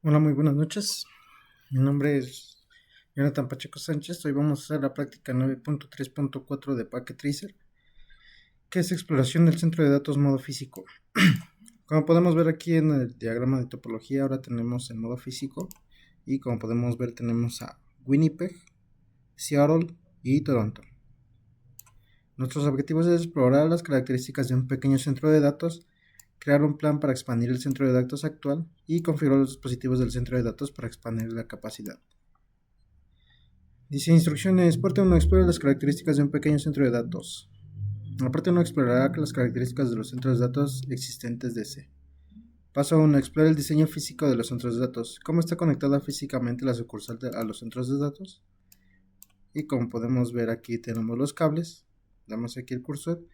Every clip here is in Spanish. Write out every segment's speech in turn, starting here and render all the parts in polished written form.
Hola, muy buenas noches. Mi nombre es Jonathan Pacheco Sánchez. Hoy vamos a hacer la práctica 9.3.4 de Packet Tracer, que es exploración del centro de datos modo físico. Como podemos ver aquí en el diagrama de topología, ahora tenemos el modo físico y como podemos ver tenemos a Winnipeg, Seattle y Toronto. Nuestros objetivos es explorar las características de un pequeño centro de datos, crear un plan para expandir el centro de datos actual y configurar los dispositivos del centro de datos para expandir la capacidad. Dice instrucciones, parte 1 explora las características de un pequeño centro de datos. La parte 1 explorará las características de los centros de datos existentes de C. Paso 1. Explora el diseño físico de los centros de datos. ¿Cómo está conectada físicamente la sucursal a los centros de datos? Y como podemos ver aquí tenemos los cables. Damos aquí el cursor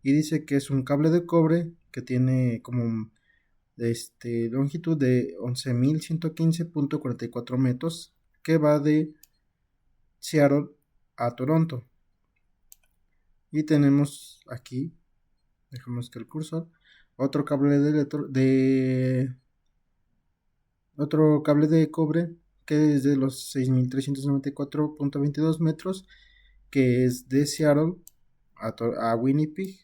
y dice que es un cable de cobre que tiene como longitud de 11.115.44 metros que va de Seattle a Toronto. Y tenemos aquí, dejamos que el cursor, otro cable otro cable de cobre que es de los 6.394.22 metros, que es de Seattle a Winnipeg,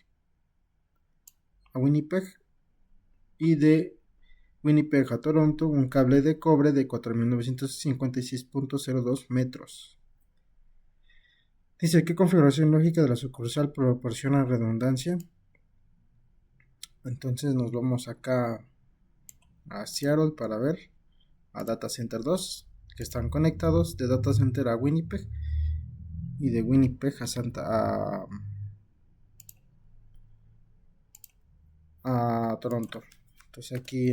y de Winnipeg a Toronto un cable de cobre de 4.956.02 metros. Dice, ¿qué configuración lógica de la sucursal proporciona redundancia? Entonces nos vamos acá a Seattle para ver, a Data Center 2, que están conectados, de Data Center a Winnipeg y de Winnipeg a Toronto. Entonces aquí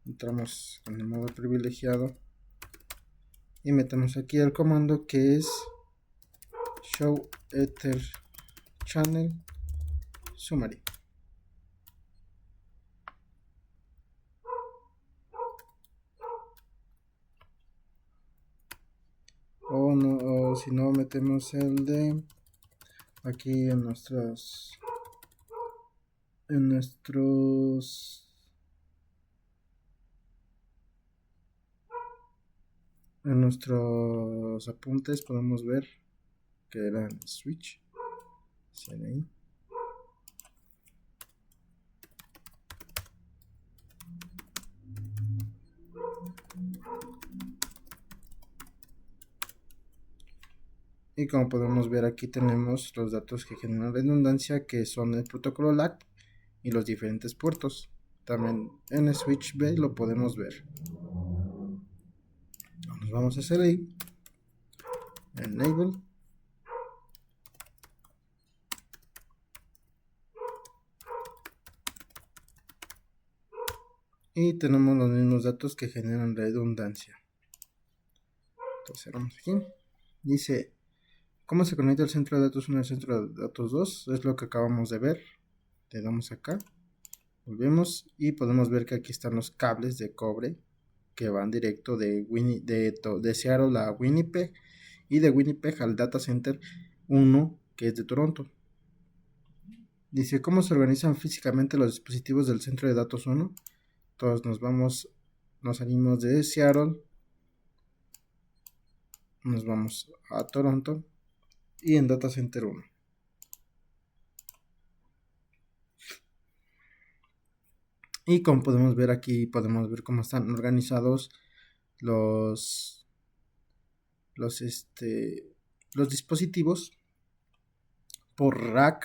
entramos en el modo privilegiado y metemos aquí el comando que es show ether channel summary. O si no, metemos el de aquí en nuestros apuntes podemos ver que eran switch CNI. Y como podemos ver aquí tenemos los datos que generan redundancia, que son el protocolo LAC y los diferentes puertos. También en el switch B lo podemos ver. Nos vamos a hacer ahí enable y tenemos los mismos datos que generan redundancia. Entonces cerramos aquí. Dice, ¿cómo se conecta el centro de datos 1 al centro de datos 2? Es lo que acabamos de ver. Le damos acá, volvemos y podemos ver que aquí están los cables de cobre que van directo de Seattle a Winnipeg y de Winnipeg al Data Center 1, que es de Toronto. Dice, ¿cómo se organizan físicamente los dispositivos del centro de datos 1? Todos nos salimos de Seattle, nos vamos a Toronto y en Data Center 1. Y como podemos ver aquí, podemos ver cómo están organizados los dispositivos por rack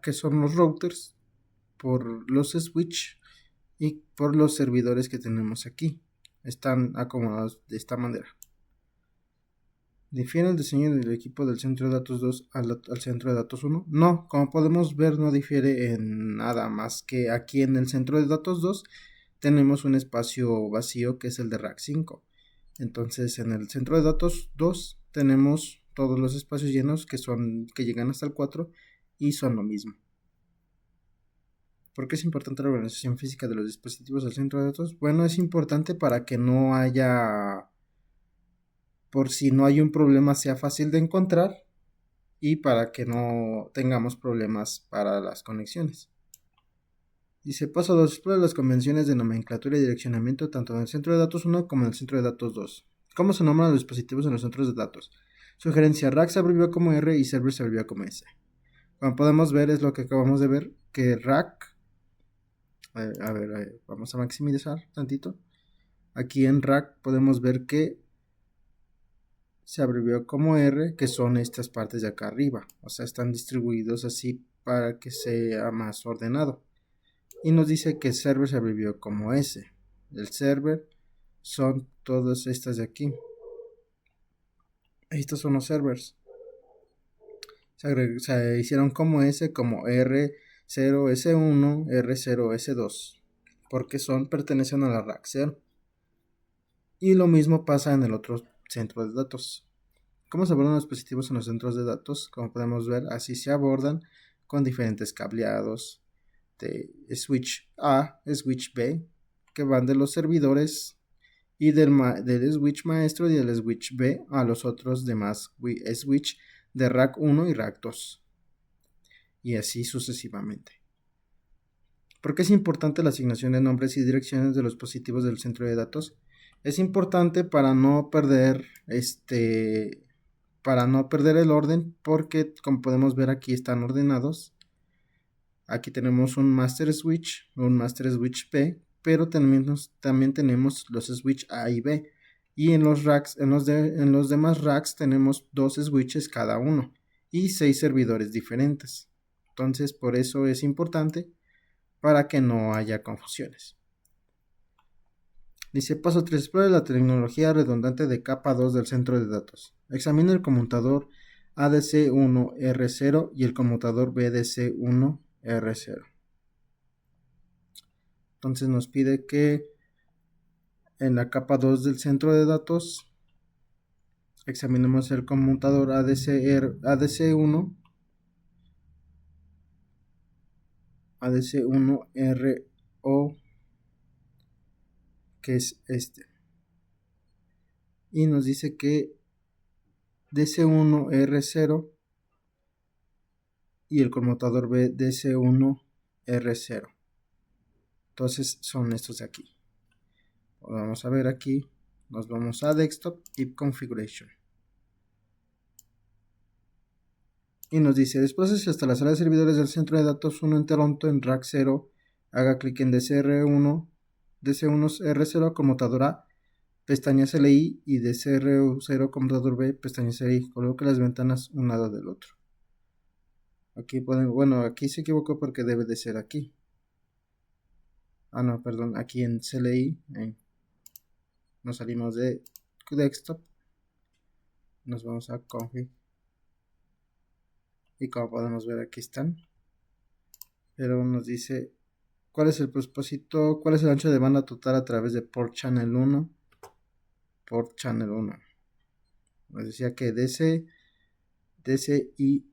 que son los routers, por los switch y por los servidores que tenemos aquí. Están acomodados de esta manera. ¿Difiere el diseño del equipo del centro de datos 2 al centro de datos 1? No, como podemos ver no difiere en nada más que aquí en el centro de datos 2 tenemos un espacio vacío que es el de rack 5. Entonces en el centro de datos 2 tenemos todos los espacios llenos que llegan hasta el 4 y son lo mismo. ¿Por qué es importante la organización física de los dispositivos del centro de datos? Bueno, es importante para que no haya, por si no hay un problema, sea fácil de encontrar y para que no tengamos problemas para las conexiones. Dice paso 2. Explora las convenciones de nomenclatura y direccionamiento tanto en el centro de datos 1 como en el centro de datos 2. ¿Cómo se nombran los dispositivos en los centros de datos? Sugerencia: rack se abrevia como R y server se abrevia como S. Como podemos ver, es lo que acabamos de ver, que rack, vamos a maximizar tantito. Aquí en rack podemos ver que se abrevió como R, que son estas partes de acá arriba. O sea, están distribuidos así para que sea más ordenado. Y nos dice que server se abrevió como S. El server son todas estas de aquí. Estos son los servers. Se hicieron como S, como R0, S1, R0, S2. Porque pertenecen a la rack 0. Y lo mismo pasa en el otro centro de datos. ¿Cómo se abordan los dispositivos en los centros de datos? Como podemos ver, así se abordan con diferentes cableados de switch A, switch B, que van de los servidores y del switch maestro y del switch B a los otros demás switch de rack 1 y rack 2. Y así sucesivamente. ¿Por qué es importante la asignación de nombres y direcciones de los dispositivos del centro de datos? Es importante para no perder el orden, porque como podemos ver aquí están ordenados. Aquí tenemos un master switch B, pero también tenemos los switch A y B. Y en los racks, en los demás racks tenemos 2 switches cada uno y 6 servidores diferentes. Entonces, por eso es importante para que no haya confusiones. Dice paso 3. Explore la tecnología redundante de capa 2 del centro de datos. Examina el conmutador ADC1R0 y el conmutador BDC1R0. Entonces nos pide que en la capa 2 del centro de datos examinemos el conmutador ADC1 RO, que es este. Y nos dice que DC1R0 y el conmutador BDC1R0. Entonces son estos de aquí. Vamos a ver aquí. Nos vamos a Desktop y Configuration. Y nos dice: desplace hasta la sala de servidores del centro de datos 1 en Toronto en rack 0. Haga clic en DC1R0 conmutador A, pestaña CLI, y DC0 conmutador B, pestaña CLI. Coloque las ventanas un lado del otro. Aquí aquí se equivocó porque debe de ser aquí. No, perdón, aquí en CLI. Nos salimos de Desktop. Nos vamos a Config. Y como podemos ver, aquí están. Pero nos dice cuál es el propósito, cuál es el ancho de banda total a través de Port Channel 1. Port Channel 1. Nos decía que DC y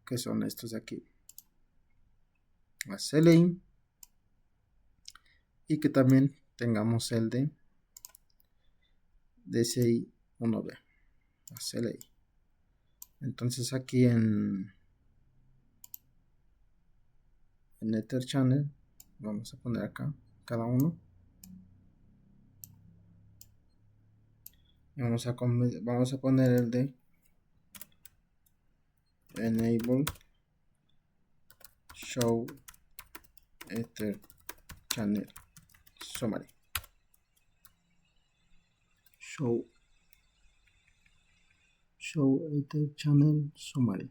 que son estos de aquí. La CLI. Y que también tengamos el de DCI 1B. La CLI. Entonces aquí en Ether Channel vamos a poner acá cada uno. Y vamos a poner el de Enable Show Ether Channel Summary. Show Ether Channel Summary.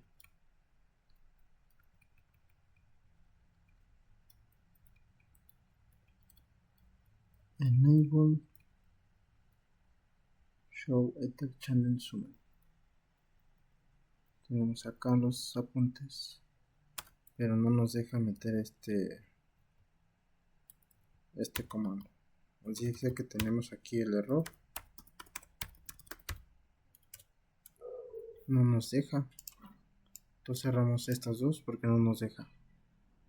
Enable Show Ether Channel Summary. Tenemos acá los apuntes, pero no nos deja meter este comando. Nos dice que tenemos aquí el error. No nos deja. Entonces cerramos estas dos porque no nos deja.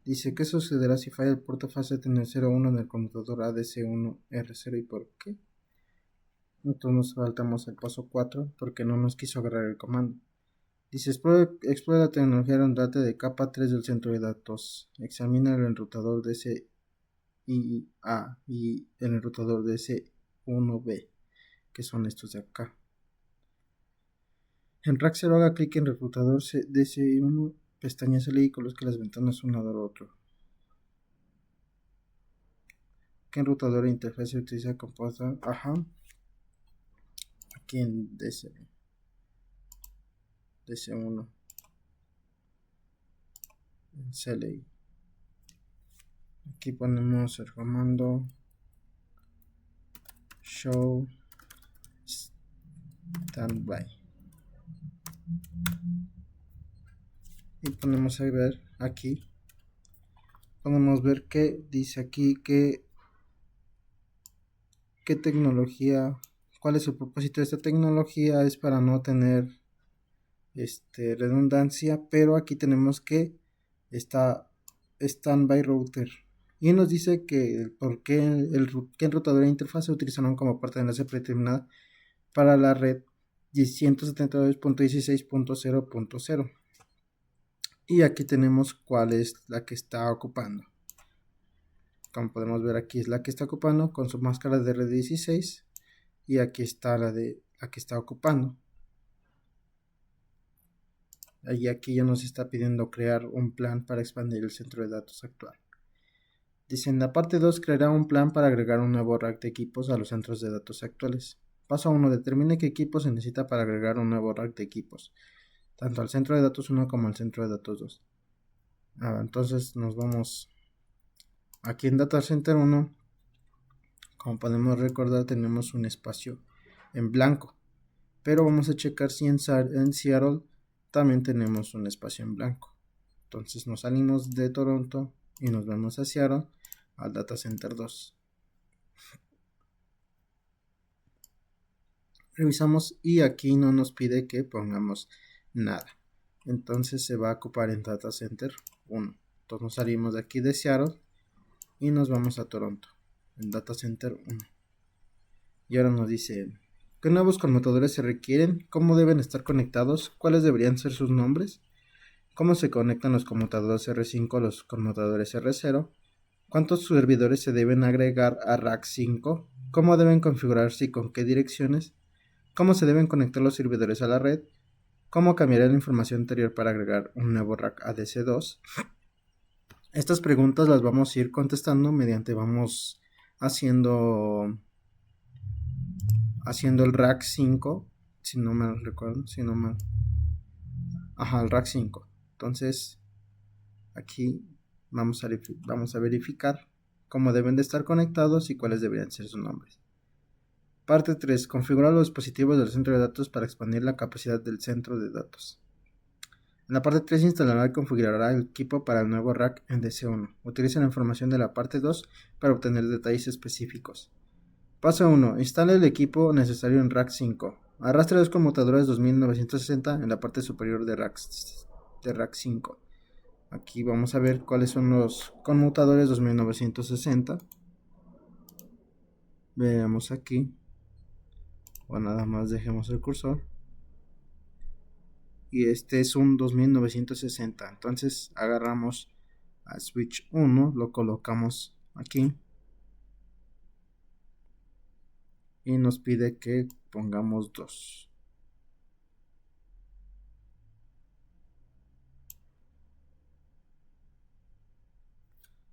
Dice: ¿qué sucederá si falla el puerto FASET en el 01 en el conmutador ADC1R0 y por qué? Entonces nos saltamos el paso 4 porque no nos quiso agarrar el comando. Dice, explora la tecnología redundante de capa 3 del centro de datos. Examina el enrutador DSIA y el enrutador DS1B, que son estos de acá. En Rack 0 haga clic en enrutador DS1, pestaña SLI y coloque las ventanas un lado al otro. ¿Qué enrutador de interfaz se utiliza compuesta? Ajá. Aquí en DS1. En CLI. Aquí ponemos el comando show standby y ponemos a ver aquí, podemos ver que dice aquí que qué tecnología, cuál es el propósito de esta tecnología. Es para no tener redundancia, pero aquí tenemos que está standby router y nos dice que por qué qué enrutador de interfaz se utilizaron como parte de enlace predeterminada para la red 172.16.0.0, y aquí tenemos cuál es la que está ocupando. Como podemos ver, aquí es la que está ocupando con su máscara de red 16 y aquí está la que está ocupando. Y aquí ya nos está pidiendo crear un plan para expandir el centro de datos actual. Dice, en la parte 2 creará un plan para agregar un nuevo rack de equipos a los centros de datos actuales. Paso 1, determine qué equipo se necesita para agregar un nuevo rack de equipos, tanto al centro de datos 1 como al centro de datos 2. Entonces nos vamos aquí en Data Center 1. Como podemos recordar, tenemos un espacio en blanco, pero vamos a checar si en Seattle también tenemos un espacio en blanco. Entonces nos salimos de Toronto y nos vamos a Seattle, al Data Center 2. Revisamos y aquí no nos pide que pongamos nada. Entonces se va a ocupar en Data Center 1. Entonces nos salimos de aquí de Seattle y nos vamos a Toronto, en Data Center 1. Y ahora nos dice, ¿qué nuevos conmutadores se requieren? ¿Cómo deben estar conectados? ¿Cuáles deberían ser sus nombres? ¿Cómo se conectan los conmutadores R5 a los conmutadores R0? ¿Cuántos servidores se deben agregar a Rack 5? ¿Cómo deben configurarse y con qué direcciones? ¿Cómo se deben conectar los servidores a la red? ¿Cómo cambiará la información anterior para agregar un nuevo Rack ADC2? Estas preguntas las vamos a ir contestando mediante vamos haciendo el Rack 5, si no me recuerdo, el Rack 5. Entonces aquí vamos a verificar cómo deben de estar conectados y cuáles deberían ser sus nombres. Parte 3. Configurar los dispositivos del centro de datos para expandir la capacidad del centro de datos. En la parte 3 instalará y configurará el equipo para el nuevo rack en DC1. Utiliza la información de la parte 2 para obtener detalles específicos. Paso 1. Instale el equipo necesario en Rack 5. Arrastre dos conmutadores 2960 en la parte superior de Rack 5. Aquí vamos a ver cuáles son los conmutadores 2960. Veamos aquí. O nada más dejemos el cursor. Y este es un 2960. Entonces agarramos a switch 1, lo colocamos aquí. Y nos pide que pongamos 2.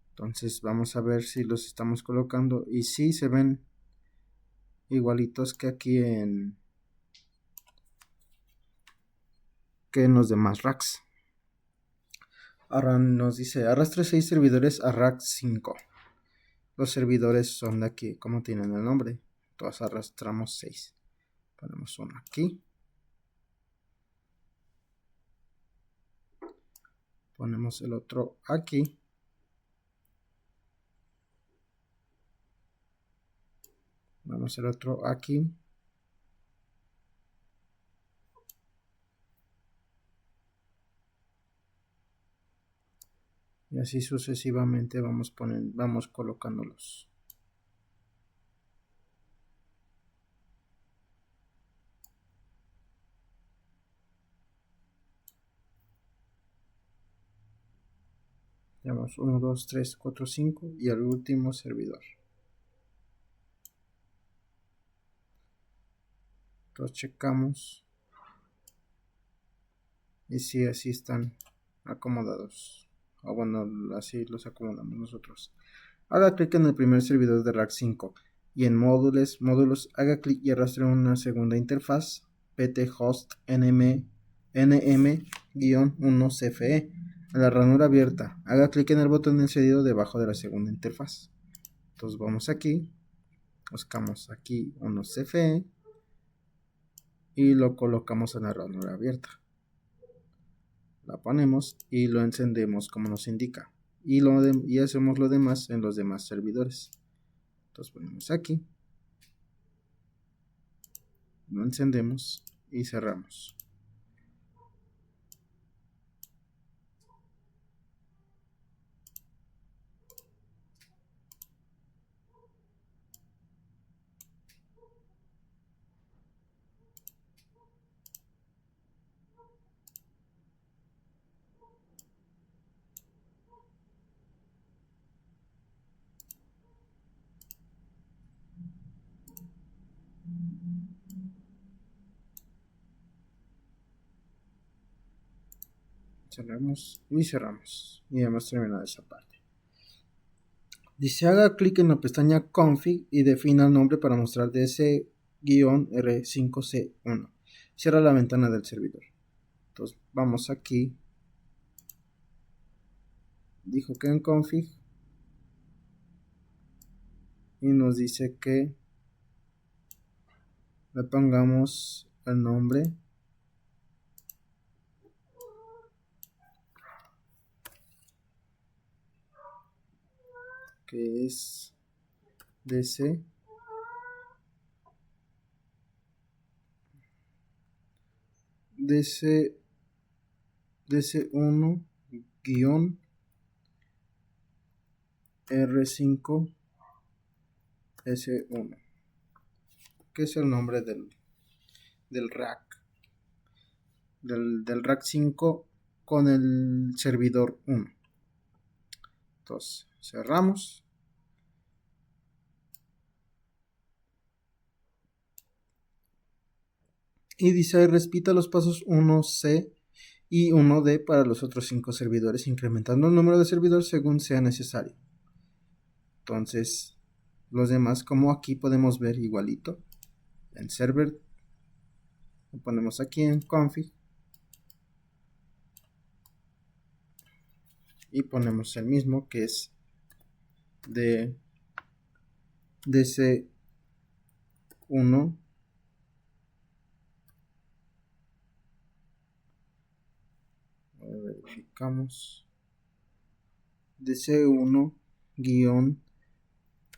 Entonces vamos a ver si los estamos colocando. Y si se ven igualitos que aquí en los demás racks. Ahora nos dice arrastre 6 servidores a rack 5. Los servidores son de aquí, como tienen el nombre. Entonces arrastramos 6. Ponemos uno aquí. Ponemos el otro aquí. Vamos a hacer otro aquí. Y así sucesivamente vamos colocándolos. Tenemos 1, 2, 3, 4, 5 y el último servidor. Entonces checamos. Y si así están acomodados. O bueno, así los acomodamos nosotros. Haga clic en el primer servidor de rack 5 y en módulos, haga clic y arrastre una segunda interfaz pt-host nm-1cfe a la ranura abierta. Haga clic en el botón encendido debajo de la segunda interfaz. Entonces vamos aquí, buscamos aquí 1cfe y lo colocamos en la ranura abierta. La ponemos y lo encendemos como nos indica. Y hacemos lo demás en los demás servidores. Entonces ponemos aquí, lo encendemos y cerramos. Cerramos y cerramos. Y hemos terminado esa parte. Dice haga clic en la pestaña config y defina el nombre para mostrar ds-r5c1. Cierra la ventana del servidor. Entonces vamos aquí. Dijo que en config. Y nos dice que le pongamos el nombre que es DC DC1 guión R5 S1, que es el nombre del rack del rack 5 con el servidor 1. Entonces cerramos y dice repita los pasos 1C y 1D para los otros 5 servidores, incrementando el número de servidores según sea necesario. Entonces los demás, como aquí podemos ver, igualito en server, lo ponemos aquí en config y ponemos el mismo, que es de DC1 verificamos DC1 guión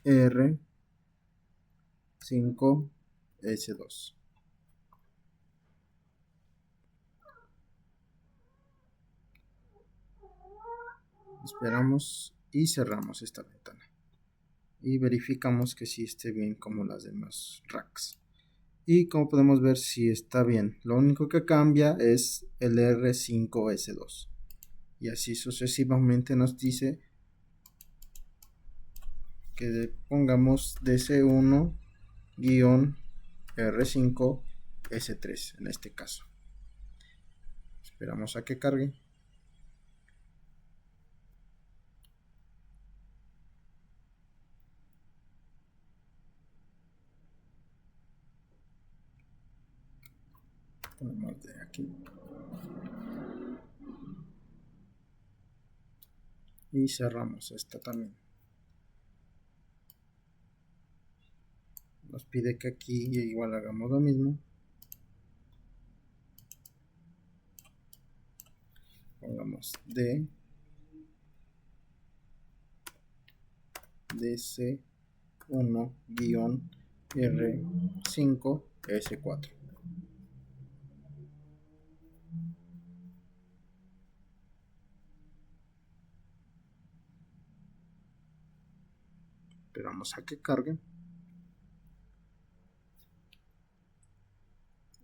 R5S2. Esperamos y cerramos esta ventana y verificamos que sí esté bien como las demás racks. Y como podemos ver, sí está bien. Lo único que cambia es el R5S2 y así sucesivamente. Nos dice que pongamos DC1 guión R5S3 en este caso. Esperamos a que cargue. Ponemos de aquí y cerramos esta también. Nos pide que aquí igual hagamos lo mismo. Pongamos DC1 guión R5S4. Esperamos a que cargue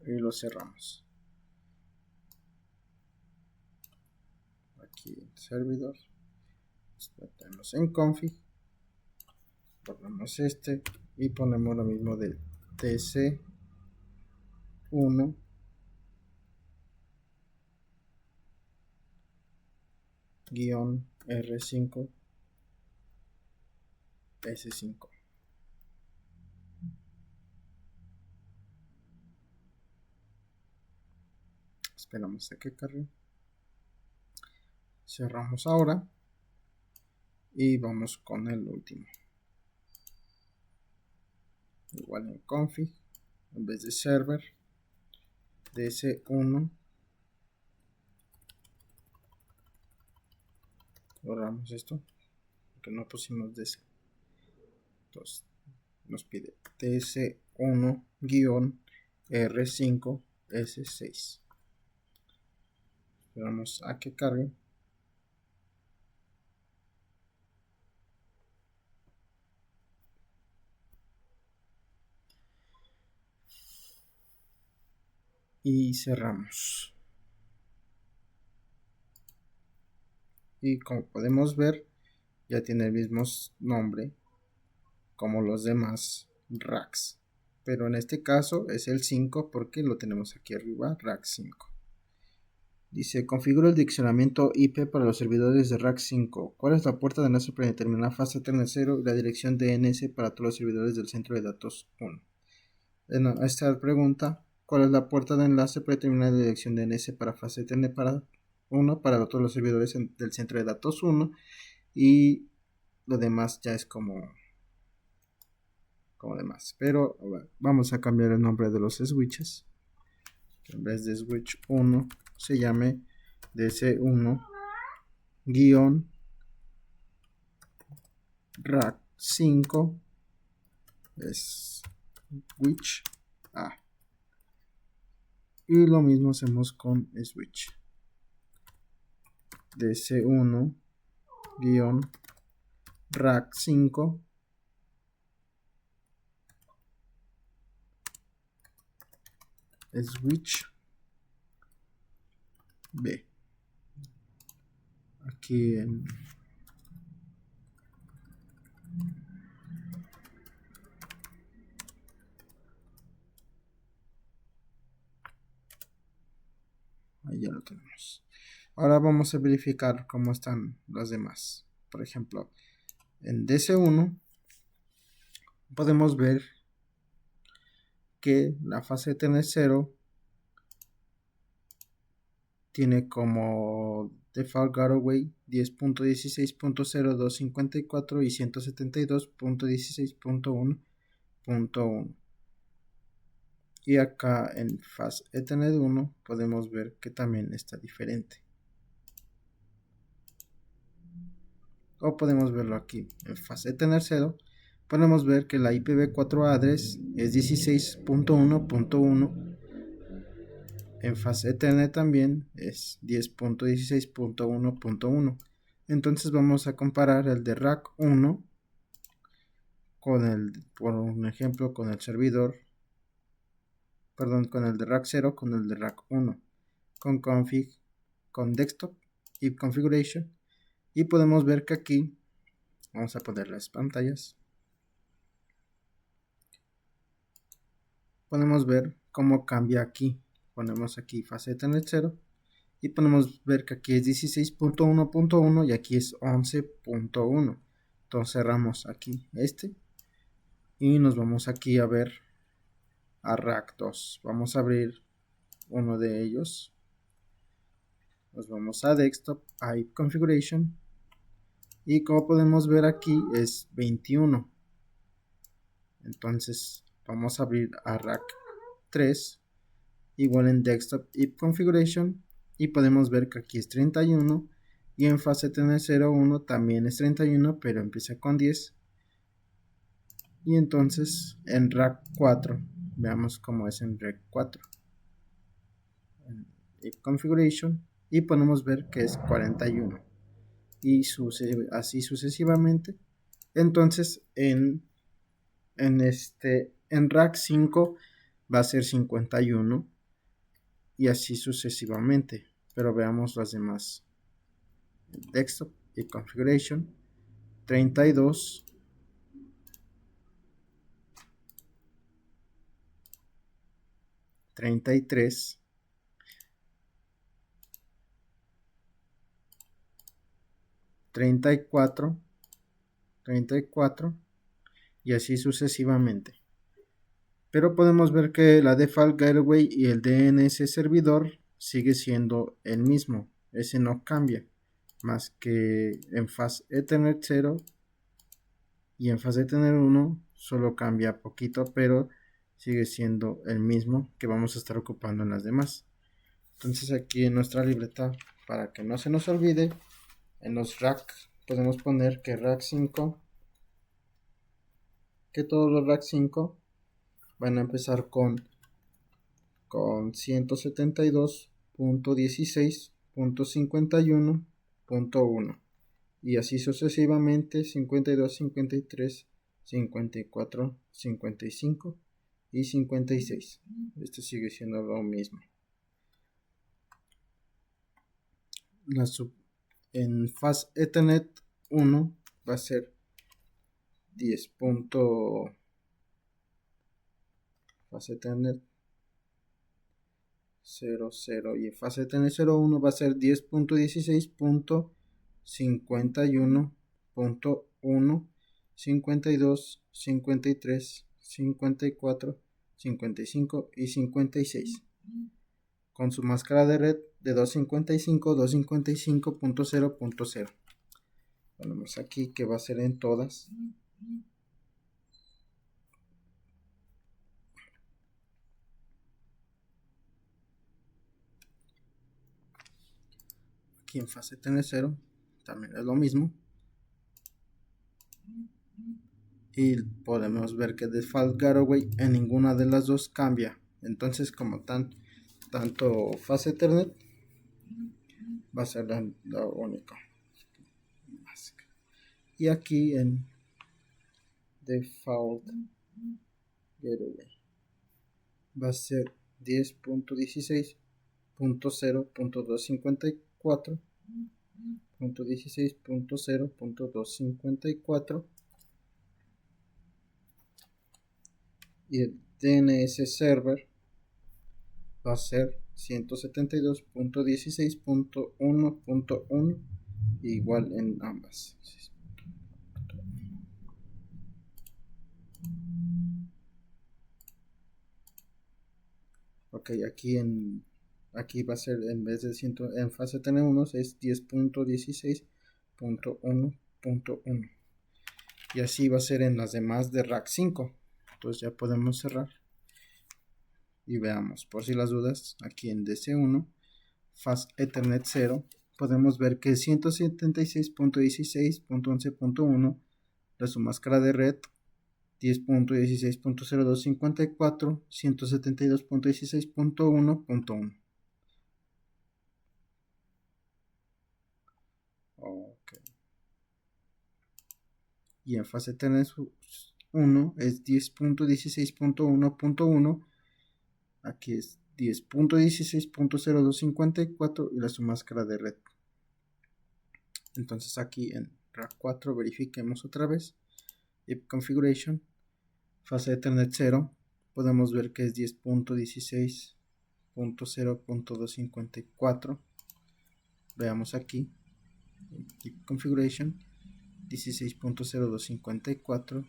y lo cerramos. Aquí el servidor Metemos en config, ponemos este y ponemos lo mismo de TC1 R5 S5. Esperamos a que cargue. Cerramos ahora y vamos con el último. Igual en config, en vez de server, ds1, borramos esto porque no pusimos ds. Entonces nos pide ts1-r5s6. Esperamos a que cargue. Y cerramos. Y como podemos ver, ya tiene el mismo nombre como los demás racks, pero en este caso es el 5 porque lo tenemos aquí arriba, rack 5. Dice, configura el diccionamiento IP para los servidores de rack 5. ¿Cuál es la puerta de enlace predeterminada fase Ethernet 0 y la dirección DNS para todos los servidores del centro de datos 1? Esta pregunta, ¿cuál es la puerta de enlace predeterminada de dirección DNS para fase Ethernet para 1 para todos los servidores del centro de datos 1? Y lo demás ya es como demás, pero bueno, vamos a cambiar el nombre de los switches, que en vez de switch 1 se llame DC1-rack 5 switch A, y lo mismo hacemos con switch DC1-rack 5 switch B. Aquí ahí ya lo tenemos. Ahora vamos a verificar cómo están los demás. Por ejemplo, en DC1 podemos ver que la fase Ethernet 0 tiene como default gateway 10.16.0254 y 172.16.1.1. y acá en fase Ethernet 1 podemos ver que también está diferente, o podemos verlo aquí en fase Ethernet 0. Podemos ver que la IPv4 address es 16.1.1. En fase Ethernet también es 10.16.1.1. Entonces vamos a comparar el de rack 1 con por un ejemplo, con el servidor, con el de rack 0 con el de rack 1, con config, con desktop y configuration. Y podemos ver que aquí, vamos a poner las pantallas, podemos ver cómo cambia aquí. Ponemos aquí fase Ethernet 0 y podemos ver que aquí es 16.1.1 y aquí es 11.1. Entonces cerramos aquí y nos vamos aquí a ver a rack 2. Vamos a abrir uno de ellos, nos vamos a desktop, a configuration, y como podemos ver aquí es 21. Entonces vamos a abrir a rack 3, igual en desktop y configuration, y podemos ver que aquí es 31 y en fase Ethernet 01 también es 31 pero empieza con 10. Y entonces en rack 4 veamos cómo es en rack 4 en configuration, y podemos ver que es 41 y así sucesivamente. Entonces en rack 5 va a ser 51 y así sucesivamente. Pero veamos las demás: desktop y configuration 32 33 34 34 y así sucesivamente. Pero podemos ver que la default gateway y el DNS servidor sigue siendo el mismo, ese no cambia, más que en Fast Ethernet 0 y en Fast Ethernet 1 solo cambia poquito, pero sigue siendo el mismo que vamos a estar ocupando en las demás. Entonces aquí en nuestra libreta, para que no se nos olvide, en los racks podemos poner que rack 5, que todos los rack 5 van a empezar con 172.16.51.1 y así sucesivamente 52, 53, 54, 55 y 56. Esto sigue siendo lo mismo. En Fast Ethernet 1 va a ser 10. Fast Ethernet 00 y en Fast Ethernet 01 va a ser 10.16.51.1 52, 53, 54, 55 y 56 con su máscara de red de 255, 255.0.0. Ponemos aquí que va a ser en todas. Aquí en fase TN0 también es lo mismo. Y podemos ver que default gateway en ninguna de las dos cambia. Entonces como tanto fase Ethernet va a ser lo único. Y aquí en default gateway va a ser 10.16.0.254.16.0.254 y el DNS server va a ser 172.16.1.1 igual en ambas. Ok, aquí va a ser en vez de en fase TN1 es 10.16.1.1 y así va a ser en las demás de rack 5. Entonces ya podemos cerrar y veamos por si las dudas. Aquí en DC1 Fast Ethernet 0 podemos ver que 176.16.11.1 de su máscara de red 10.16.0254 172.16.1.1. Okay. Y en fase Ethernet 1 es 10.16.1.1. Aquí es 10.16.0254 y la su máscara de red. Entonces aquí en rack 4 verifiquemos otra vez. IP configuration, fase Ethernet 0, podemos ver que es 10.16.0.254. Veamos aquí. IP configuration 16.0254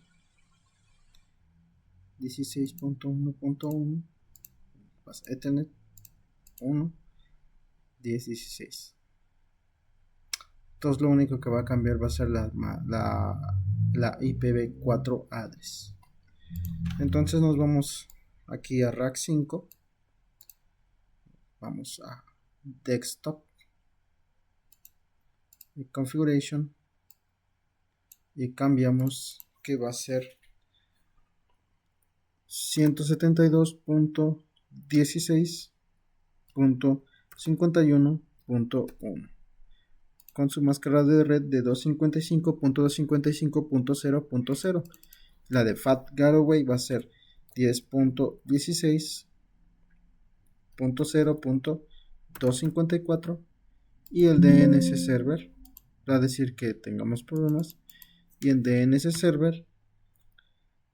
16.1.1 Ethernet 1 10.16. Entonces lo único que va a cambiar va a ser la IPv4 address. Entonces nos vamos aquí a rack 5, vamos a desktop y configuration y cambiamos que va a ser 172.16.51.1 con su máscara de red de 255.255.0.0. La de Fat Gateway va a ser 10.16.0.254 y el DNS server va a decir que tengamos problemas. Y en DNS Server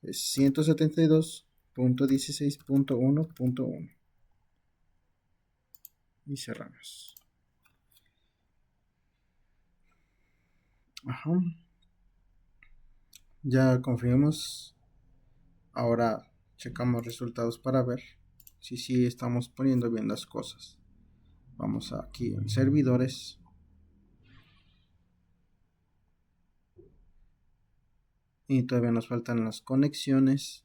es 172.16.1.1 y cerramos. Ajá. Ya confirmamos. Ahora checamos resultados para ver si sí estamos poniendo bien las cosas. Vamos aquí en servidores. Y todavía nos faltan las conexiones.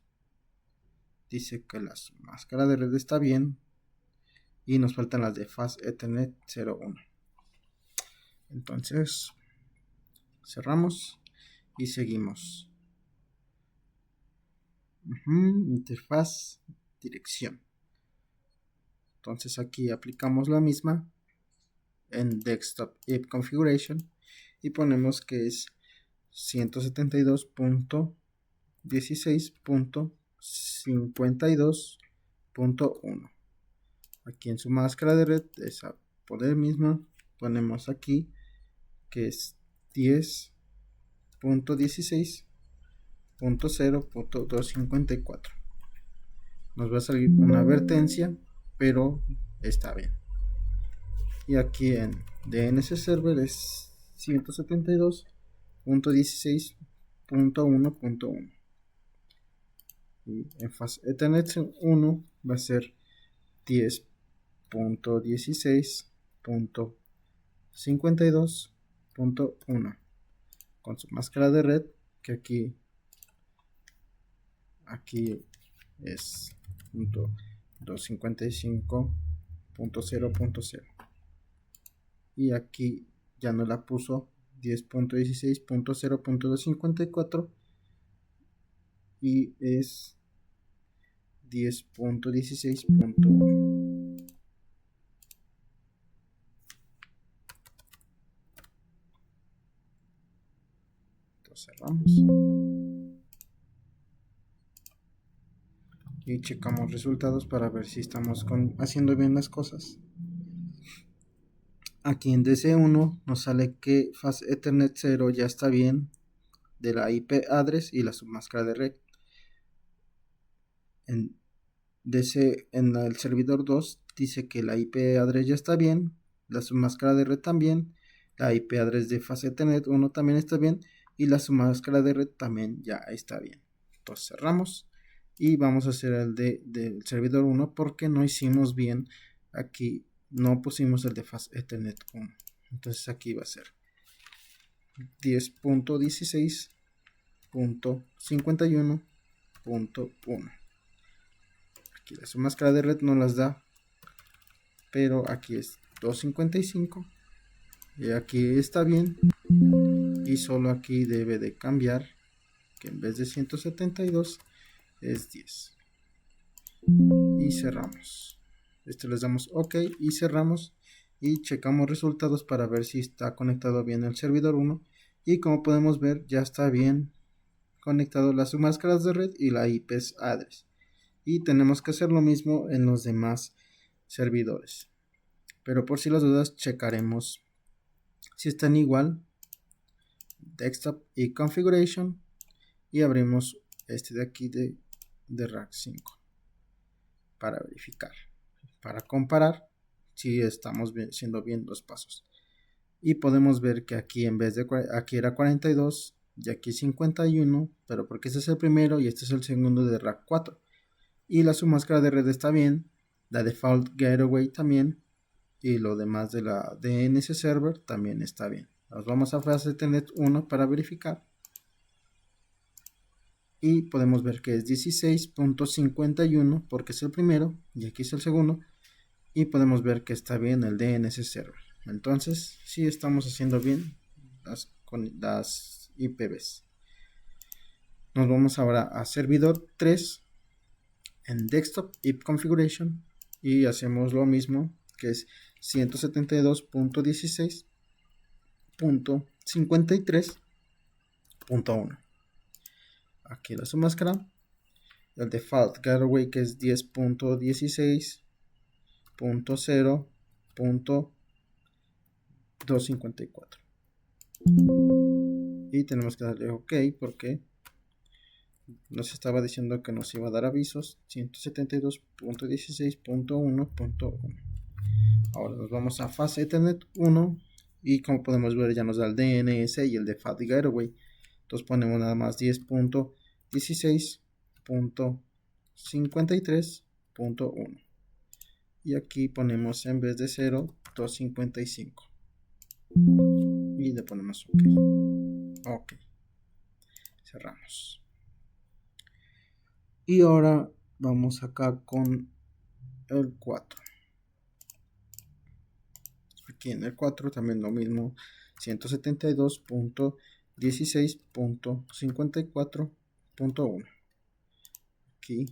Dice que la máscara de red está bien. Y nos faltan las de Fast Ethernet 01. Entonces cerramos y seguimos. Interfaz, dirección. Entonces aquí aplicamos la misma en Desktop IP Configuration y ponemos que es 172.16.52.1. Aquí en su máscara de red, esa poder mismo, ponemos aquí que es 10.16.0.254. Nos va a salir una advertencia, pero está bien. Y aquí en DNS Server es 172.16.1.1. Y en Fast Ethernet 1 va a ser 10.16.52.1 con su máscara de red, que aquí es 255.0.0. y aquí ya no la puso 10.16.0.254 y es 10.16.1. Entonces cerramos y checamos resultados para ver si estamos haciendo bien las cosas. Aquí en DC1 nos sale que Fast Ethernet 0 ya está bien de la IP address y la submáscara de red. En el servidor 2 dice que la IP address ya está bien, la submáscara de red también, la IP address de Fast Ethernet 1 también está bien y la submáscara de red también ya está bien. Entonces cerramos y vamos a hacer el del servidor 1 porque no hicimos bien aquí, no pusimos el de Fast Ethernet 1. Entonces aquí va a ser 10.16.51.1. Aquí la submáscara de red no las da, pero aquí es 255 y aquí está bien y solo aquí debe de cambiar que en vez de 172 es 10 y cerramos. Les damos OK y cerramos y checamos resultados para ver si está conectado bien el servidor 1 y como podemos ver ya está bien conectado las submáscaras de red y la IP address y tenemos que hacer lo mismo en los demás servidores, pero por si las dudas checaremos si están igual. Desktop y Configuration y abrimos este de aquí de Rack 5 para verificar, para comparar si estamos haciendo bien los pasos y podemos ver que aquí en vez de aquí era 42 y aquí 51, pero porque este es el primero y este es el segundo de Rack 4 y la submáscara de red está bien, la default gateway también y lo demás de la DNS server también está bien. Nos vamos a Fast Ethernet 1 para verificar y podemos ver que es 16.51 porque es el primero y aquí es el segundo y podemos ver que está bien el DNS server. Entonces sí estamos haciendo bien con las IPVs. Nos vamos ahora a servidor 3 en Desktop IP Configuration y hacemos lo mismo, que es 172.16.53.1. Aquí la submáscara, el default gateway que es 10.16.0.254 y tenemos que darle OK porque nos estaba diciendo que nos iba a dar avisos 172.16.1.1. Ahora nos vamos a Fast Ethernet 1 y como podemos ver ya nos da el DNS y el de Fast Gateway. Entonces ponemos nada más 10.16.53.1 y aquí ponemos en vez de 0 255 y le ponemos OK. Cerramos. Y ahora vamos acá con el 4. Aquí en el 4 también lo mismo, 172.16.54.1. Aquí,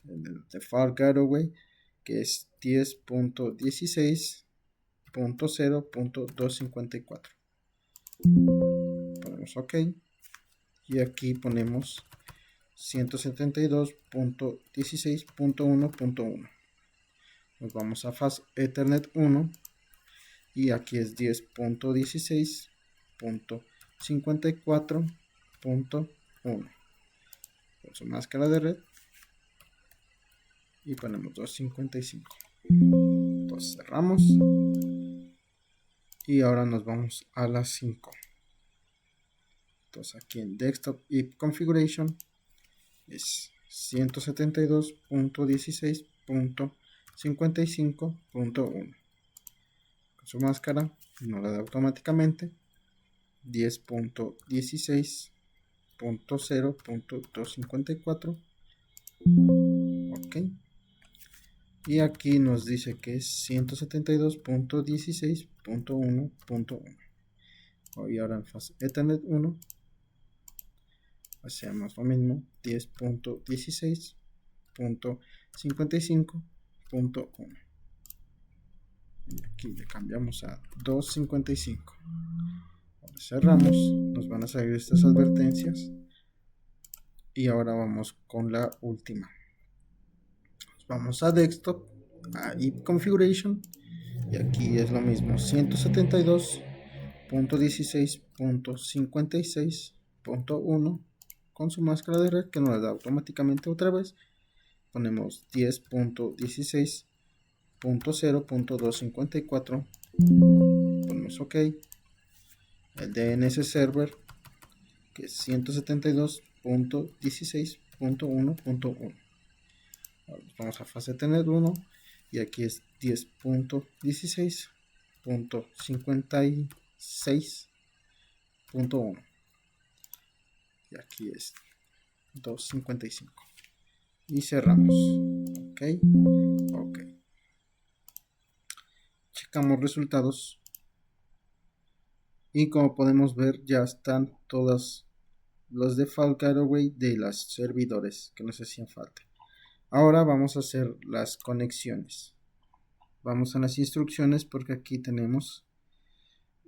el default gateway, que es 10.16.0.254. Ponemos OK. Y aquí ponemos 172.16.1.1. Nos vamos a Fast Ethernet 1 y aquí es 10.16.54.1 con su máscara de red y ponemos 255. Entonces cerramos y ahora nos vamos a las 5. Entonces aquí en Desktop y Configuration es 172.16.55.1 con su máscara, no la da automáticamente, 10.16.0.254. OK. Y aquí nos dice que es 172.16.1.1. Y ahora en Fast Ethernet 1 hacemos lo mismo, 10.16.55.1. y aquí le cambiamos a 255. Ahora cerramos, nos van a salir estas advertencias y ahora vamos con la última. Vamos a Desktop, a IP Configuration y aquí es lo mismo, 172.16.56.1 con su máscara de red que nos da automáticamente otra vez. Ponemos 10.16.0.254, ponemos OK. El DNS server que es 172.16.1.1. Vamos a fase tener 1 y aquí es 10.16.56.1 y aquí es 255 y cerramos. OK. Checamos resultados y como podemos ver ya están todos los default gateway de los servidores que nos hacían falta. Ahora vamos a hacer las conexiones. Vamos a las instrucciones porque aquí tenemos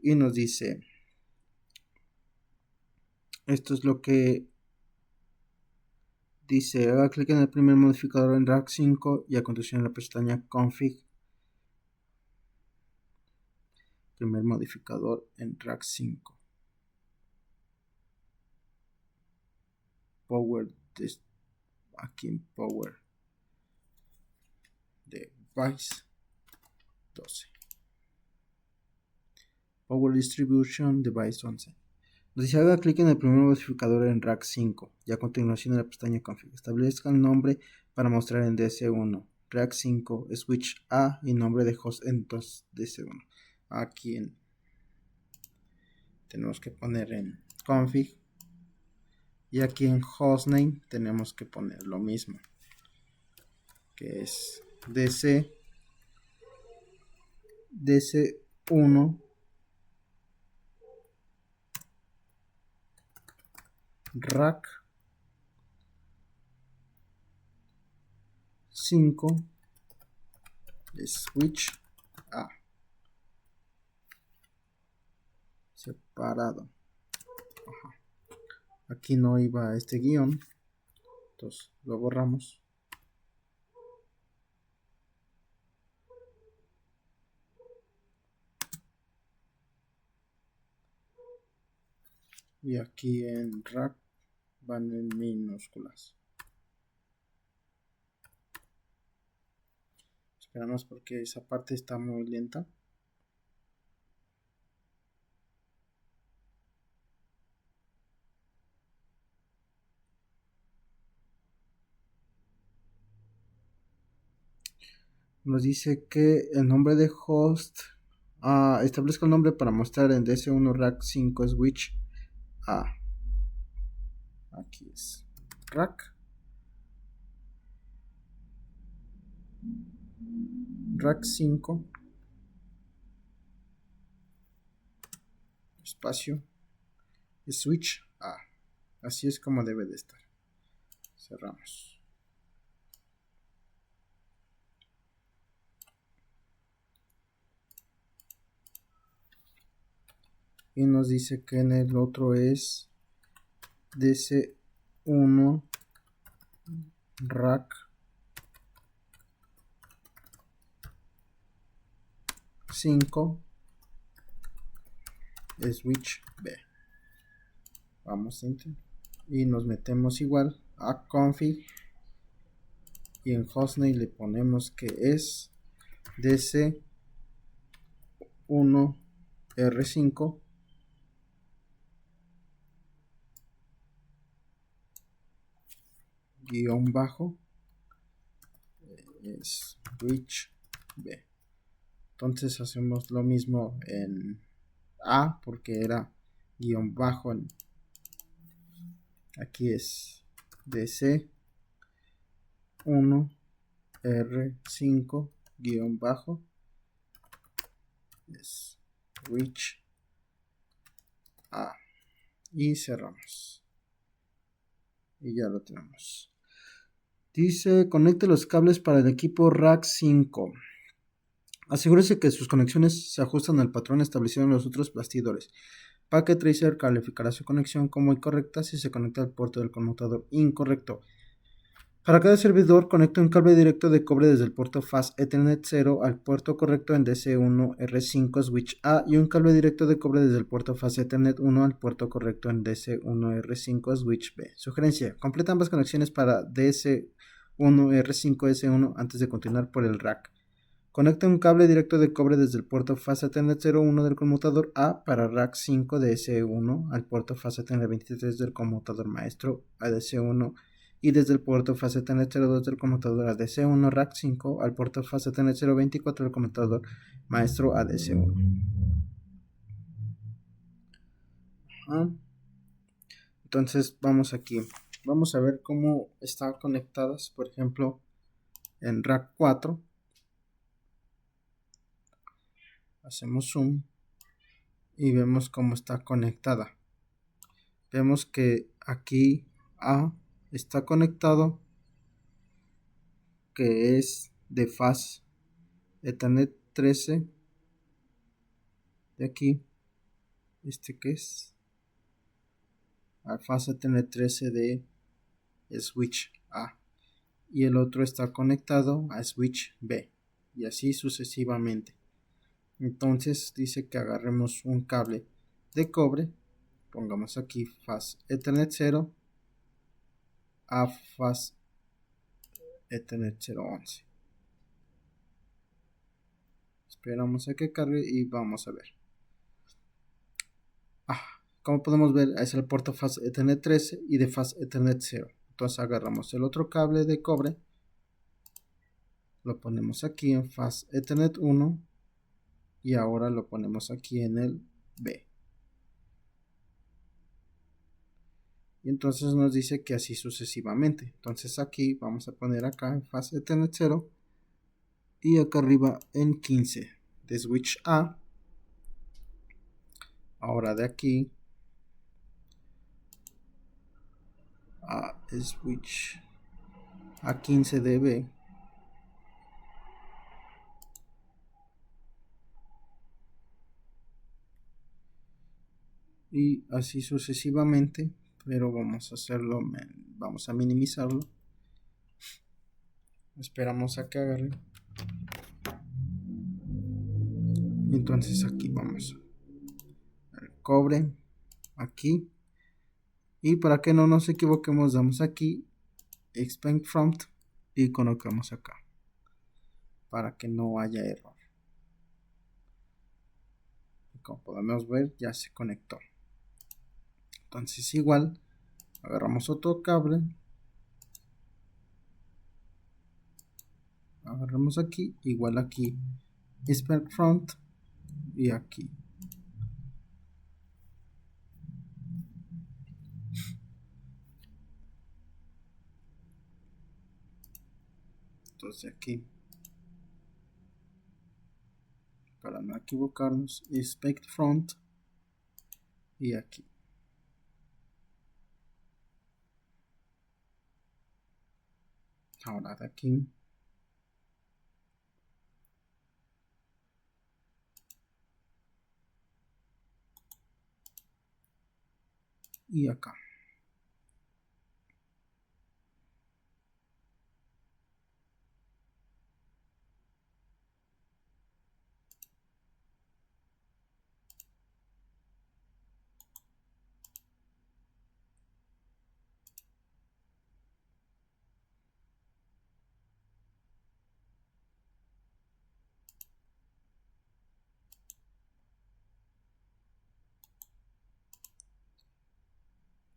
y nos dice, esto es lo que dice, haga clic en el primer modificador en rack 5 y a continuación en la pestaña config, primer modificador en rack 5, power, aquí en power device 12, power distribution device 11. Nos dice haga clic en el primer modificador en rack 5 y a continuación en la pestaña config establezca el nombre para mostrar en DS1 rack 5 switch A y nombre de host en DS1. Aquí tenemos que poner en config y aquí en hostname tenemos que poner lo mismo, que es DC1 rack 5 switch A separado. Aquí no iba este guión, entonces lo borramos. y aquí en rack van en minúsculas. Esperamos porque esa parte está muy lenta. Nos dice que el nombre de host, establezca el nombre para mostrar en DS1 rack 5 switch A. Aquí es rack 5 espacio switch A. Así es como debe de estar. Cerramos. Y nos dice que en el otro es DC1 rack 5 switch B. Vamos a enter y nos metemos igual a config y en hostname le ponemos que es DC1 R5 guión bajo switch B. Entonces hacemos lo mismo en A porque era guión bajo. Aquí es DC1 R5 guión bajo switch A y cerramos y ya lo tenemos. Dice conecte los cables para el equipo rack 5. Asegúrese que sus conexiones se ajustan al patrón establecido en los otros bastidores. Packet Tracer calificará su conexión como incorrecta si se conecta al puerto del conmutador incorrecto. Para cada servidor, conecte un cable directo de cobre desde el puerto Fast Ethernet 0 al puerto correcto en DC1 R5 Switch A y un cable directo de cobre desde el puerto Fast Ethernet 1 al puerto correcto en DC1 R5 Switch B. Sugerencia: completa ambas conexiones para DC1 R5 S1 antes de continuar por el rack. Conecta un cable directo de cobre desde el puerto Fast Ethernet 01 del conmutador A para rack 5 de S1 al puerto Fast Ethernet 23 del conmutador maestro ADC1 y desde el puerto Fast Ethernet 02 del conmutador ADC1 rack 5 al puerto Fast Ethernet 024 del conmutador maestro ADC1. Entonces vamos aquí. Vamos a ver cómo están conectadas, por ejemplo, en rack 4. Hacemos zoom y vemos cómo está conectada. Vemos que aquí A está conectado, que es de Fast Ethernet 13 de aquí, que es al Fast Ethernet 13 de Switch A, y el otro está conectado a Switch B, y así sucesivamente. Entonces dice que agarremos un cable de cobre, pongamos aquí Fast Ethernet 0 a Fast Ethernet 011. Esperamos a que cargue y vamos a ver. Como podemos ver, es el puerto Fast Ethernet 13 y de Fast Ethernet 0. Entonces agarramos el otro cable de cobre, lo ponemos aquí en Fast Ethernet 1 y ahora lo ponemos aquí en el B. Y entonces nos dice que así sucesivamente. Entonces aquí vamos a poner acá en Fast Ethernet 0 y acá arriba en 15 de Switch A. Ahora de aquí a Switch a 15 de B. Y así sucesivamente, pero vamos a hacerlo, vamos a minimizarlo. Esperamos a que agarre. Entonces aquí vamos al cobre, aquí, Y para que no nos equivoquemos, damos aquí expand from y colocamos acá para que no haya error. Y como podemos ver, ya se conectó. Entonces igual agarramos otro cable, agarramos aquí, igual aquí expand from y aquí. Entonces aquí, para no equivocarnos, expect front y aquí. Ahora de aquí y acá.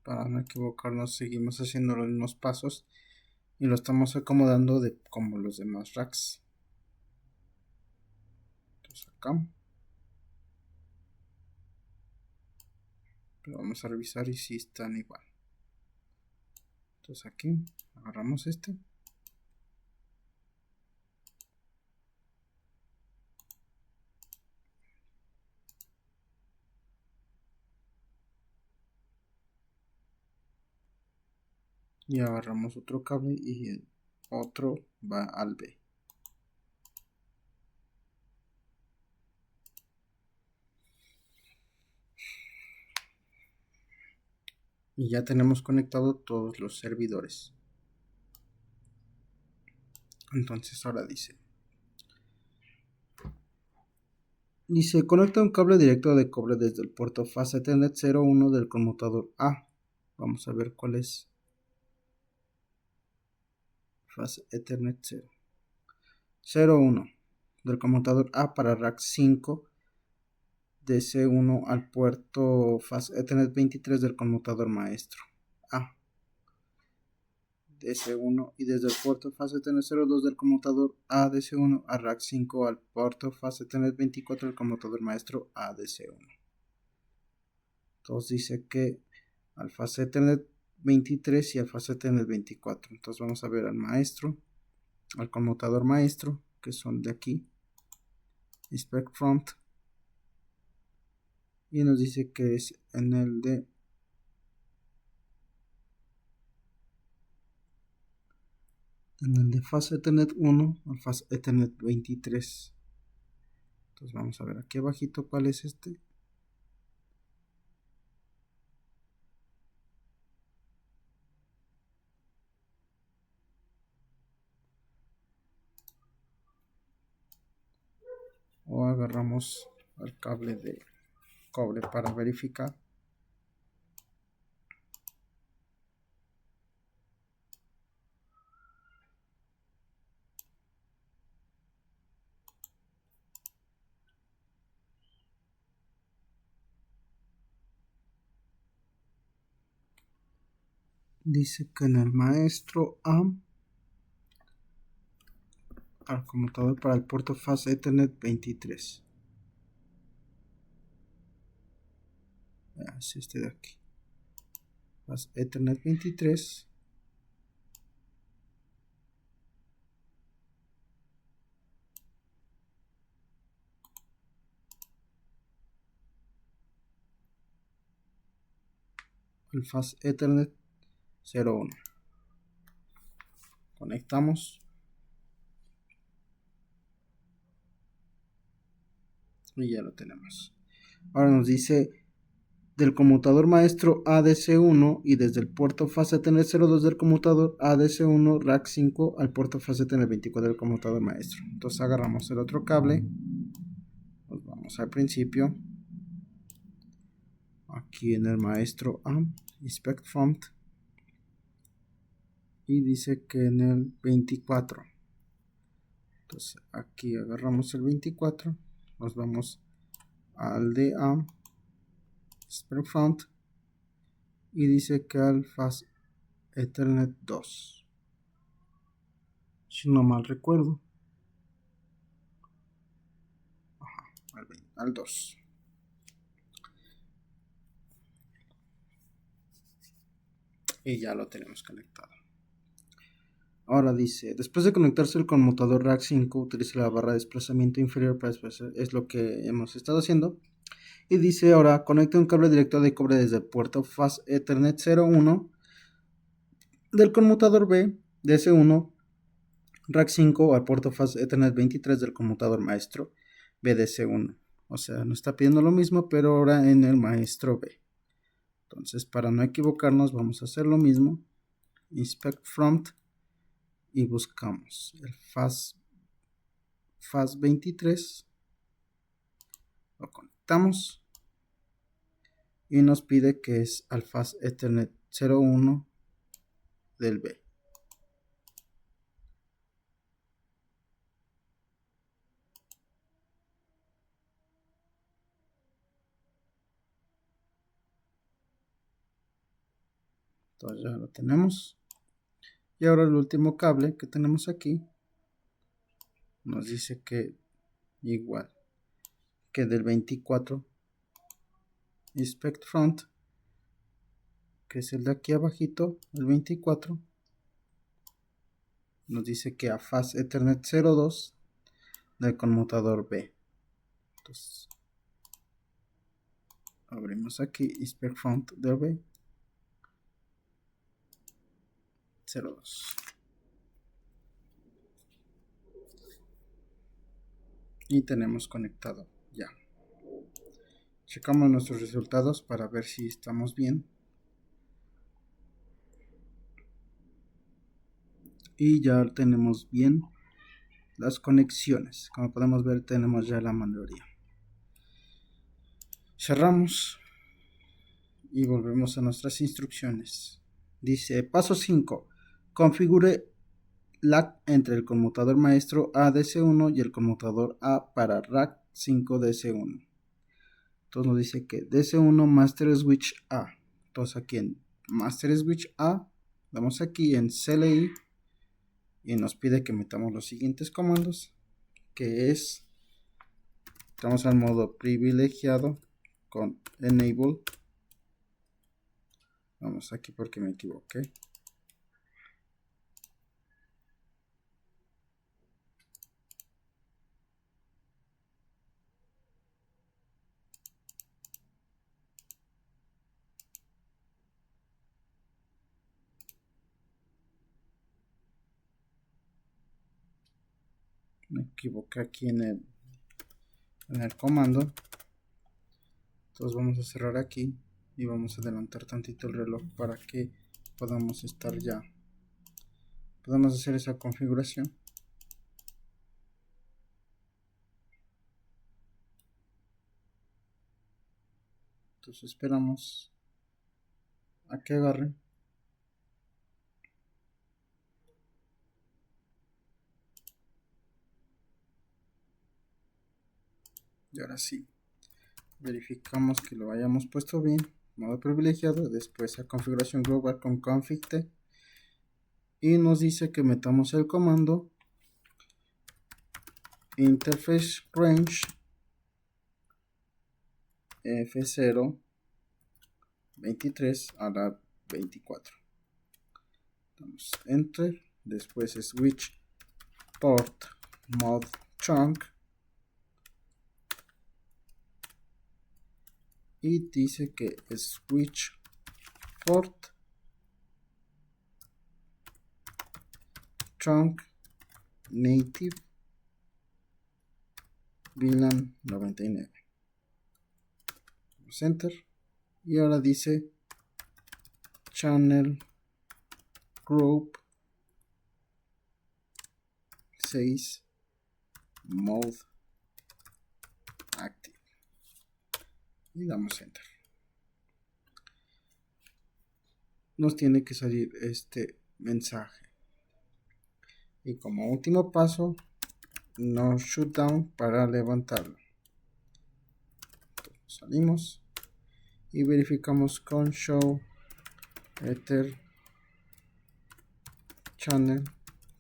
Para no equivocarnos, seguimos haciendo los mismos pasos y lo estamos acomodando de como los demás racks. Entonces acá, pero vamos a revisar y si están igual. Entonces aquí agarramos este y agarramos otro cable y el otro va al B. Y ya tenemos conectado todos los servidores. Entonces ahora dice conecta un cable directo de cobre desde el puerto fase Ethernet 01 del conmutador A. Vamos a ver cuál es fase Ethernet 01 del conmutador A para rack 5 DC1 al puerto fase Ethernet 23 del conmutador maestro A. DC1 y desde el puerto fase Ethernet 02 del conmutador ADC1 a rack 5 al puerto fase Ethernet 24 del conmutador maestro ADC1. Entonces dice que al fase Ethernet 23 y al fase Ethernet 24. Entonces vamos a ver al maestro, al conmutador maestro, que son de aquí, inspect front, y nos dice que es en el de fase Ethernet 1 al fase Ethernet 23. Entonces vamos a ver aquí abajito cuál es este. O agarramos el cable de cobre para verificar. Dice que en el maestro A al conmutador para el puerto fase Ethernet 23. Es este de aquí. Fase Ethernet 23. El fase Ethernet 01. Conectamos. Y ya lo tenemos. Ahora nos dice del conmutador maestro ADC1 y desde el puerto fase Ethernet 02 del conmutador ADC1 rack 5 al puerto fase Ethernet 24 del conmutador maestro. Entonces agarramos el otro cable. Nos vamos al principio. Aquí en el maestro A inspect front y dice que en el 24. Entonces aquí agarramos el 24, nos vamos al DA inspect front y dice que al fast Ethernet 2, si no mal recuerdo. Al 2. Y ya lo tenemos conectado. Ahora dice, después de conectarse el conmutador rack 5, utilice la barra de desplazamiento inferior para desplazar, es lo que hemos estado haciendo. Y dice ahora, conecte un cable directo de cobre desde el puerto Fast Ethernet 01 del conmutador B de S1 rack 5 al puerto Fast Ethernet 23 del conmutador maestro BDS1. O sea, nos está pidiendo lo mismo, pero ahora en el maestro B. Entonces, para no equivocarnos, vamos a hacer lo mismo. Inspect front y buscamos el Fast 23. Lo conectamos y nos pide que es al Fast Ethernet 01 del B. Entonces ya lo tenemos. Y ahora el último cable que tenemos aquí nos dice que igual que del 24 inspect front, que es el de aquí abajito, el 24, nos dice que a Fast Ethernet 02 del conmutador B. Entonces abrimos aquí inspect front del B 02 y tenemos conectado ya. Checamos nuestros resultados para ver si estamos bien. Y ya tenemos bien las conexiones. Como podemos ver, tenemos ya la mayoría. Cerramos y volvemos a nuestras instrucciones. Dice paso 5. Configure LAC entre el conmutador maestro ADS1 y el conmutador A para rack 5 DS1. Entonces nos dice que DS1 Master Switch A. Entonces aquí en Master Switch A, damos aquí en CLI y nos pide que metamos los siguientes comandos, que es, estamos al modo privilegiado con Enable. Vamos aquí porque me equivoqué. Me equivoqué aquí en el comando. Entonces vamos a cerrar aquí y vamos a adelantar tantito el reloj para que podamos estar ya, podamos hacer esa configuración. Entonces esperamos a que agarre. Y ahora sí, verificamos que lo hayamos puesto bien. Modo privilegiado, después a configuración global con config-t. Y nos dice que metamos el comando interface range F0 23 a la 24. Damos enter, después switch port mod chunk y dice que switch port chunk native VLAN 99. Damos enter y ahora dice channel group 6 mode active y damos enter. nos tiene que salir este mensaje. Y como último paso, no shutdown para levantarlo. Entonces, salimos y verificamos con show ether channel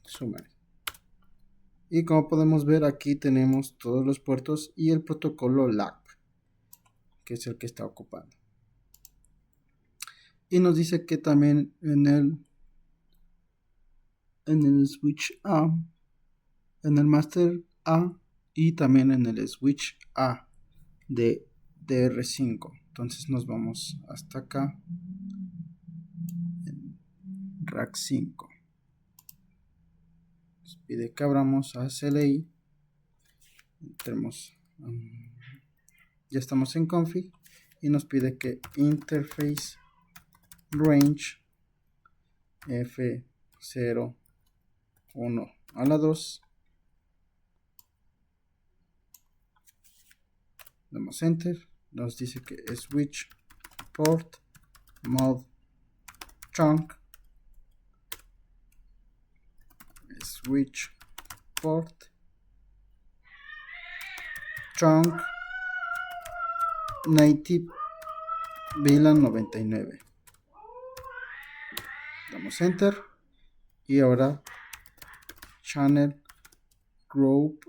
summary. Y como podemos ver, aquí tenemos todos los puertos y el protocolo LAC, que es el que está ocupando. Y nos dice que también en el switch A, en el master A y también en el switch A de DR5. Entonces nos vamos hasta acá en rack 5. Nos pide que abramos a CLI. Entremos, ya estamos en config y nos pide que interface range F0 1 a la 2, damos enter, nos dice que switch port mode trunk, switch port trunk native VLAN 99, damos enter y ahora channel group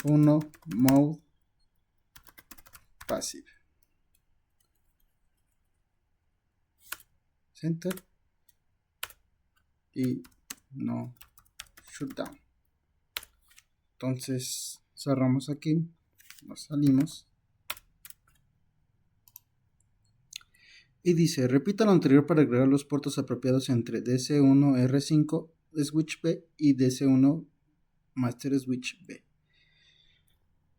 1 mode passive, enter y no shutdown. Entonces cerramos aquí, nos salimos y dice repita lo anterior para agregar los puertos apropiados entre DC1 R5 switch B y DC1 master switch B.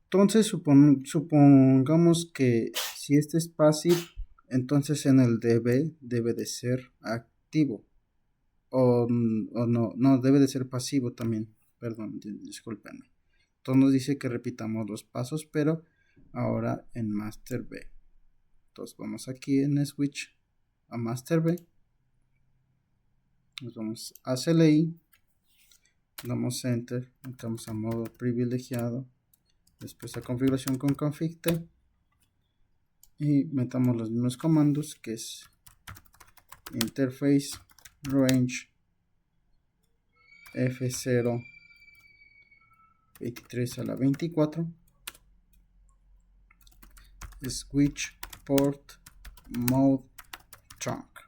Entonces supongamos que si este es passive, entonces en el DB debe de ser activo o no debe de ser pasivo también, perdón, discúlpenme. Entonces nos dice que repitamos los pasos, pero ahora en master B. Entonces vamos aquí en switch a master B, nos vamos a CLI, damos enter, entramos a modo privilegiado, después a configuración con config T y metamos los mismos comandos, que es interface range F0 23 a la 24, switch port mode trunk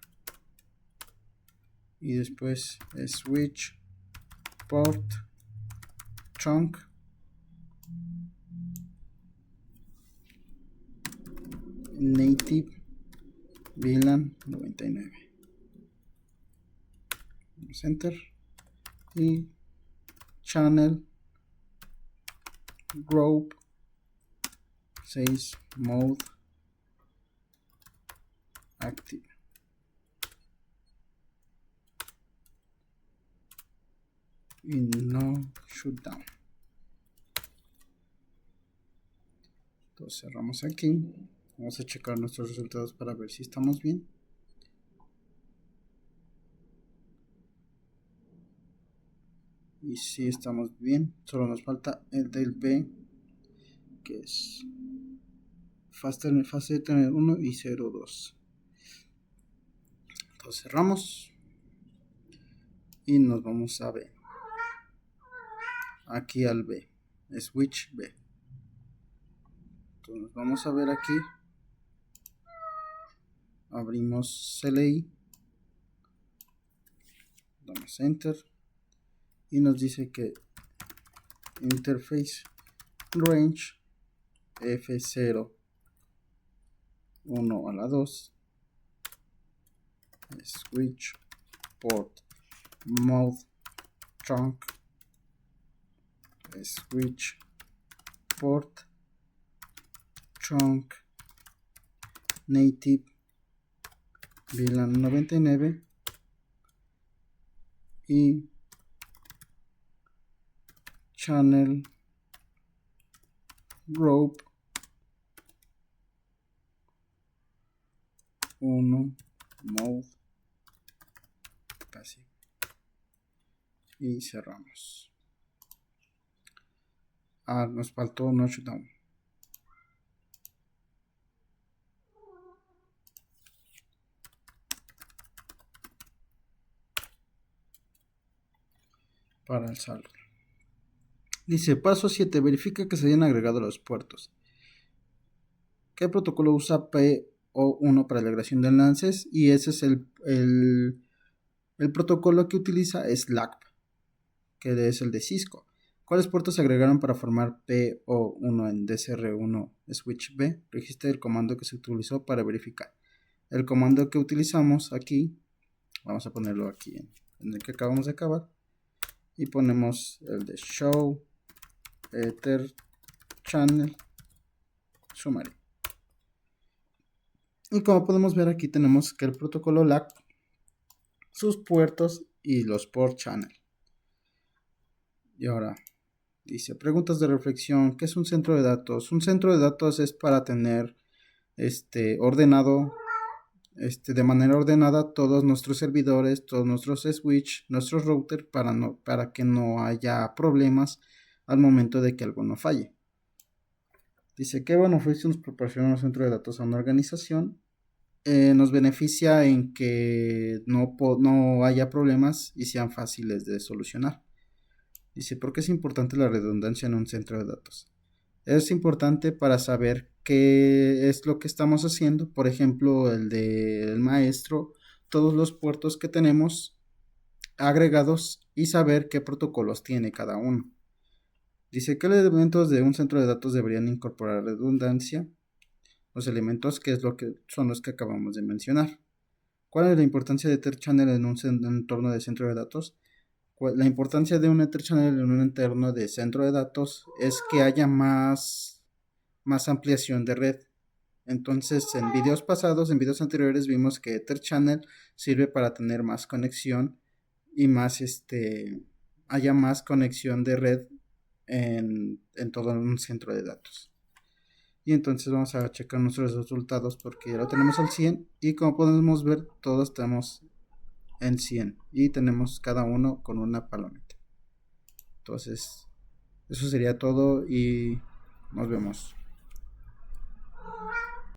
y después switch port trunk native VLAN 99, vamos enter y channel group 6 mode active y no shutdown. Entonces cerramos aquí, vamos a checar nuestros resultados para ver si estamos bien. Y si estamos bien, solo nos falta el del B, que es fase de tener 1 y 0,2. Entonces cerramos y nos vamos a B, aquí al B, switch B. Entonces nos vamos a ver aquí, abrimos CLI, damos enter y nos dice que interface range F0 1 a la 2, switch port mode trunk, switch port trunk native VLAN 99 y channel group 1 mode casi y cerramos. Nos faltó notchdown. Para el saldo. Dice paso 7, verifica que se hayan agregado los puertos. ¿Qué protocolo usa PO1 para la agregación de enlaces? Y ese es el protocolo que utiliza SLAC, que es el de Cisco. ¿Cuáles puertos se agregaron para formar PO1 en DCR1 switch B? Registra el comando que se utilizó para verificar. El comando que utilizamos aquí, vamos a ponerlo aquí en el que acabamos de acabar, y ponemos el de show ether channel summary. Y como podemos ver aquí tenemos que el protocolo LAC, sus puertos y los port channel. Y ahora dice preguntas de reflexión. ¿Qué es un centro de datos? Un centro de datos es para tener ordenado de manera ordenada todos nuestros servidores, todos nuestros switch, nuestros router para que no haya problemas al momento de que alguno falle. Dice ¿qué beneficio nos proporciona un centro de datos a una organización? Nos beneficia en que no haya problemas y sean fáciles de solucionar. Dice ¿por qué es importante la redundancia en un centro de datos? Es importante para saber qué es lo que estamos haciendo. Por ejemplo, el del maestro, todos los puertos que tenemos agregados y saber qué protocolos tiene cada uno. Dice ¿qué elementos de un centro de datos deberían incorporar redundancia? Los elementos que son los que acabamos de mencionar. ¿Cuál es la importancia de Ether Channel en un entorno de centro de datos? La importancia de un Ether Channel en un entorno de centro de datos es que haya más ampliación de red. Entonces en videos anteriores vimos que Ether Channel sirve para tener más conexión y haya más conexión de red en todo un centro de datos. Y entonces vamos a checar nuestros resultados porque ya lo tenemos al 100 y como podemos ver todos estamos en 100 y tenemos cada uno con una palomita. Entonces eso sería todo y nos vemos.